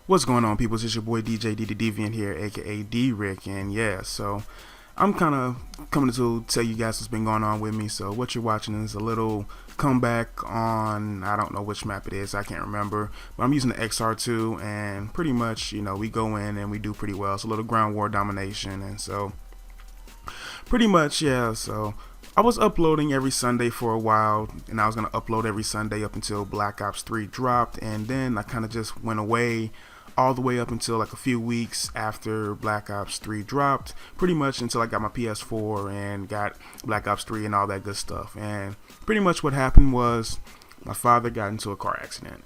What's going on, people? It's your boy DJ D the Deviant here, aka D Rick, and yeah, so I'm kind of coming to tell you guys what's been going on with me. So what you're watching is a little comeback on, I don't know which map it is, I can't remember, but I'm using the XR2, and pretty much, we go in and we do pretty well. It's a little Ground War Domination, and so pretty much, yeah. So I was uploading every Sunday for a while, and I was gonna upload every Sunday up until Black Ops 3 dropped, and then I kind of just went away all the way up until like a few weeks after Black Ops 3 dropped, pretty much until I got my PS4 and got Black Ops 3 and all that good stuff. And pretty much what happened was my father got into a car accident.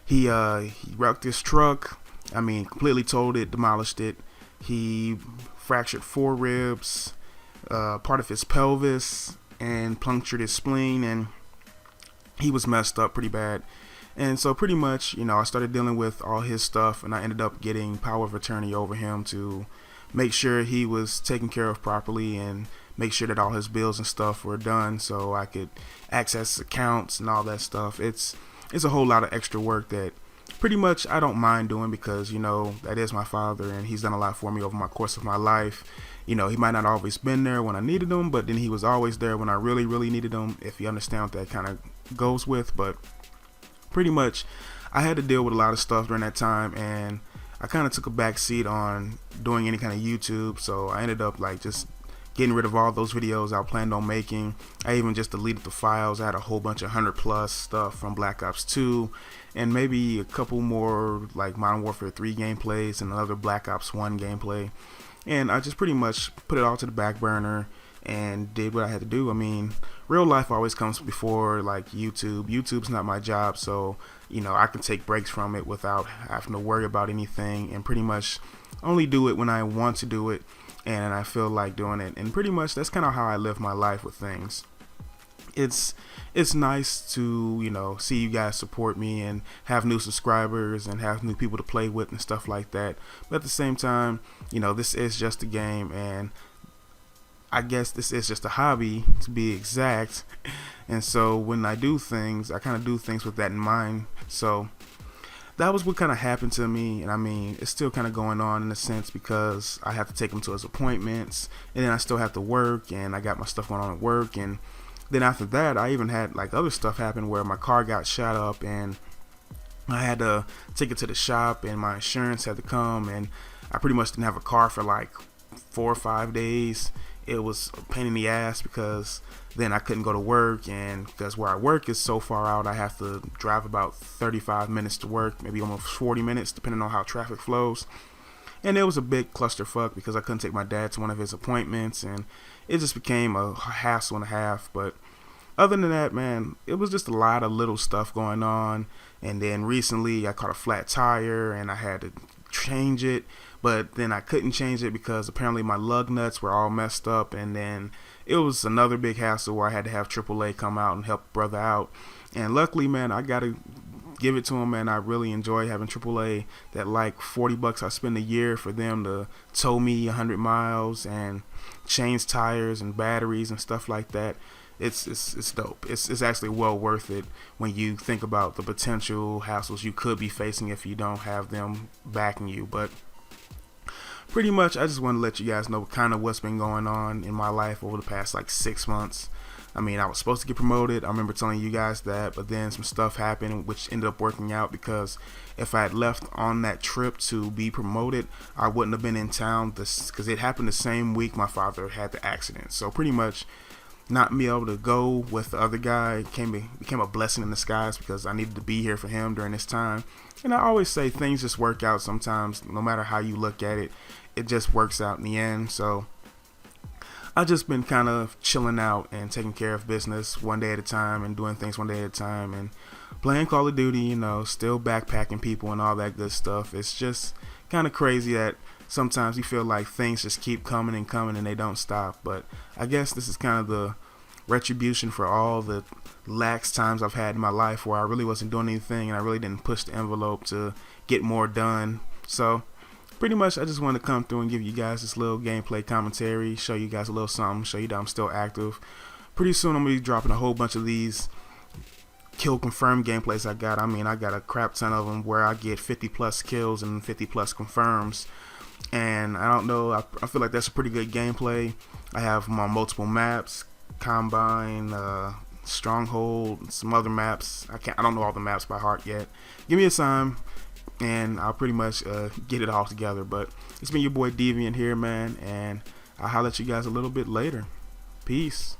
He wrecked his truck. I mean, completely totaled it, demolished it. He fractured 4 ribs, part of his pelvis, and punctured his spleen, and he was messed up pretty bad. And so pretty much, I started dealing with all his stuff, and I ended up getting power of attorney over him to make sure he was taken care of properly and make sure that all his bills and stuff were done so I could access accounts and all that stuff. It's a whole lot of extra work that pretty much I don't mind doing because, that is my father, and he's done a lot for me over my course of my life. He might not always been there when I needed him, but then he was always there when I really, really needed him, if you understand what that kind of goes with. But pretty much I had to deal with a lot of stuff during that time, and I kind of took a back seat on doing any kind of YouTube. So I ended up like just getting rid of all those videos I planned on making. I even just deleted the files. I had a whole bunch of 100+ stuff from Black Ops 2 and maybe a couple more like Modern Warfare 3 gameplays and another Black Ops 1 gameplay, and I just pretty much put it all to the back burner and did what I had to do. I mean, real life always comes before like YouTube. YouTube's not my job, so I can take breaks from it without having to worry about anything, and pretty much only do it when I want to do it and I feel like doing it. And pretty much that's kind of how I live my life with things. It's nice to see you guys support me and have new subscribers and have new people to play with and stuff like that, but at the same time, this is just a game, and I guess this is just a hobby to be exact. And so when I do things, I kind of do things with that in mind. So that was what kind of happened to me, and I mean, it's still kind of going on in a sense because I have to take him to his appointments, and then I still have to work, and I got my stuff going on at work. And then after that, I even had like other stuff happen where my car got shot up, and I had to take it to the shop, and my insurance had to come, and I pretty much didn't have a car for like 4 or 5 days. It was a pain in the ass because then I couldn't go to work, and because where I work is so far out, I have to drive about 35 minutes to work, maybe almost 40 minutes depending on how traffic flows. And it was a big clusterfuck because I couldn't take my dad to one of his appointments, and it just became a hassle and a half. But other than that, man, it was just a lot of little stuff going on. And then recently I caught a flat tire and I had to change it, but then I couldn't change it because apparently my lug nuts were all messed up, and then it was another big hassle where I had to have AAA come out and help brother out. And luckily, man, I gotta give it to him, man. I really enjoy having AAA. That like $40 I spend a year for them to tow me 100 miles and change tires and batteries and stuff like that. It's dope. It's actually well worth it when you think about the potential hassles you could be facing if you don't have them backing you. But pretty much I just want to let you guys know kind of what's been going on in my life over the past like 6 months. I mean, I was supposed to get promoted. I remember telling you guys that, but then some stuff happened which ended up working out, because if I had left on that trip to be promoted, I wouldn't have been in town because it happened the same week my father had the accident. So pretty much not being able to go with the other guy became a blessing in disguise because I needed to be here for him during this time. And I always say things just work out sometimes. No matter how you look at it, it just works out in the end. So I've just been kind of chilling out and taking care of business one day at a time and doing things one day at a time and playing Call of Duty, still backpacking people and all that good stuff. It's just kind of crazy that sometimes you feel like things just keep coming and coming and they don't stop. But I guess this is kind of the retribution for all the lax times I've had in my life where I really wasn't doing anything and I really didn't push the envelope to get more done. So pretty much I just want to come through and give you guys this little gameplay commentary, show you guys a little something, show you that I'm still active. Pretty soon I'm going to be dropping a whole bunch of these kill confirmed gameplays I got. I mean, I got a crap ton of them where I get 50 plus kills and 50 plus confirms. And I don't know, I feel like that's a pretty good gameplay. I have them on multiple maps, Combine, Stronghold, some other maps. I don't know all the maps by heart yet. Give me a time and I'll pretty much get it all together. But it's been your boy Deviant here, man, and I'll holler at you guys a little bit later. Peace.